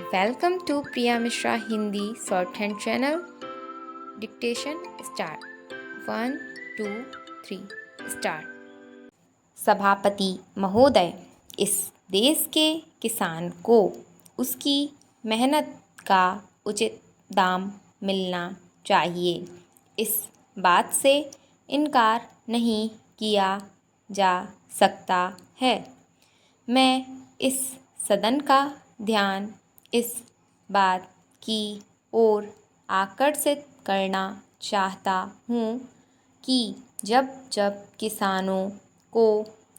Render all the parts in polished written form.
Welcome to Priya Mishra Hindi Shorthand Channel. Dictation start. 1, 2, 3 start. सभापति महोदय, इस देश के किसान को उसकी मेहनत का उचित दाम मिलना चाहिए। इस बात से इनकार नहीं किया जा सकता है। मैं इस सदन का ध्यान इस बात की ओर आकर्षित करना चाहता हूँ कि जब जब किसानों को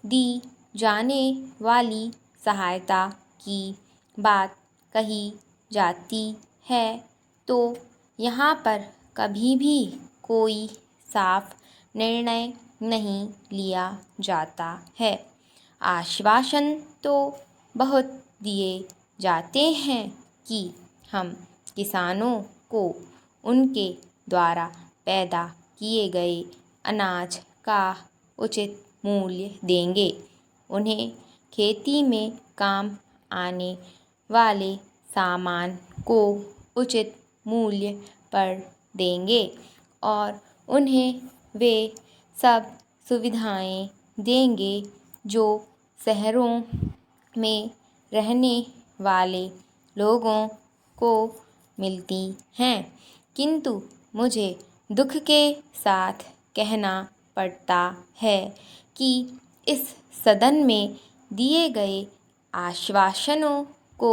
दी जाने वाली सहायता की बात कही जाती है तो यहाँ पर कभी भी कोई साफ निर्णय नहीं लिया जाता है। आश्वासन तो बहुत दिए जाते हैं कि हम किसानों को उनके द्वारा पैदा किए गए अनाज का उचित मूल्य देंगे, उन्हें खेती में काम आने वाले सामान को उचित मूल्य पर देंगे और उन्हें वे सब सुविधाएं देंगे जो शहरों में रहने वाले लोगों को मिलती हैं। किंतु मुझे दुख के साथ कहना पड़ता है कि इस सदन में दिए गए आश्वासनों को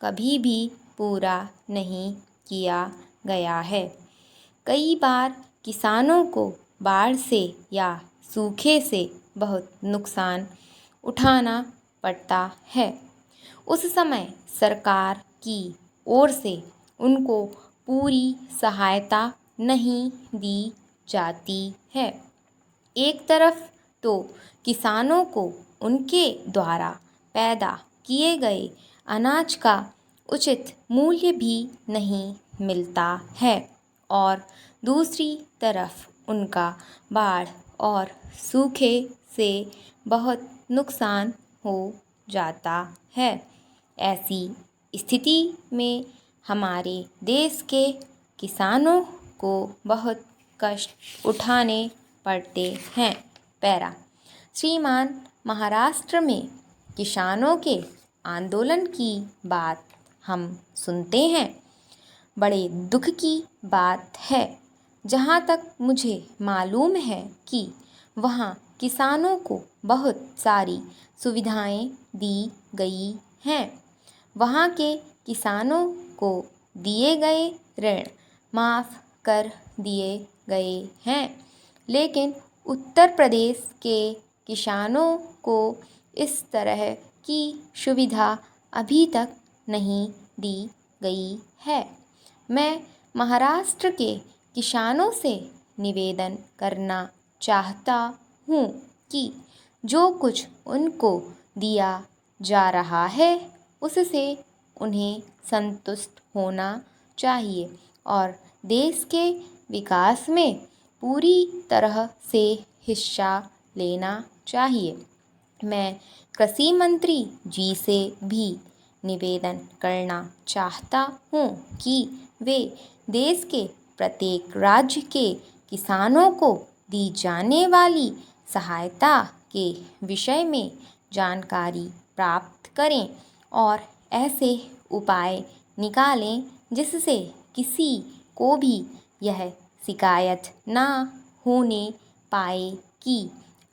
कभी भी पूरा नहीं किया गया है। कई बार किसानों को बाढ़ से या सूखे से बहुत नुकसान उठाना पड़ता है। उस समय सरकार की ओर से उनको पूरी सहायता नहीं दी जाती है। एक तरफ तो किसानों को उनके द्वारा पैदा किए गए अनाज का उचित मूल्य भी नहीं मिलता है और दूसरी तरफ उनका बाढ़ और सूखे से बहुत नुकसान हो जाता है। ऐसी स्थिति में हमारे देश के किसानों को बहुत कष्ट उठाने पड़ते हैं। पैरा श्रीमान, महाराष्ट्र में किसानों के आंदोलन की बात हम सुनते हैं। बड़े दुख की बात है। जहाँ तक मुझे मालूम है कि वहाँ किसानों को बहुत सारी सुविधाएं दी गई हैं। वहाँ के किसानों को दिए गए ऋण माफ़ कर दिए गए हैं, लेकिन उत्तर प्रदेश के किसानों को इस तरह की सुविधा अभी तक नहीं दी गई है। मैं महाराष्ट्र के किसानों से निवेदन करना चाहता हूँ कि जो कुछ उनको दिया जा रहा है उससे उन्हें संतुष्ट होना चाहिए और देश के विकास में पूरी तरह से हिस्सा लेना चाहिए। मैं कृषि मंत्री जी से भी निवेदन करना चाहता हूँ कि वे देश के प्रत्येक राज्य के किसानों को दी जाने वाली सहायता के विषय में जानकारी प्राप्त करें और ऐसे उपाय निकालें जिससे किसी को भी यह शिकायत ना होने पाए कि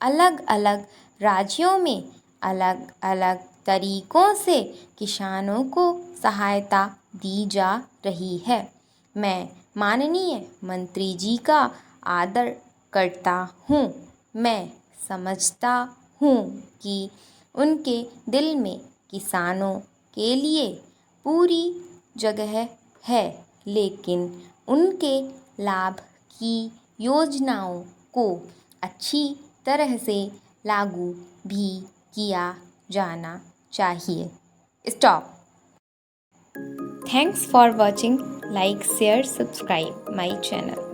अलग अलग राज्यों में अलग अलग तरीक़ों से किसानों को सहायता दी जा रही है। मैं माननीय मंत्री जी का आदर करता हूँ। मैं समझता हूँ कि उनके दिल में किसानों के लिए पूरी जगह है, लेकिन उनके लाभ की योजनाओं को अच्छी तरह से लागू भी किया जाना चाहिए। Stop. Thanks for watching. Like, share, subscribe my channel.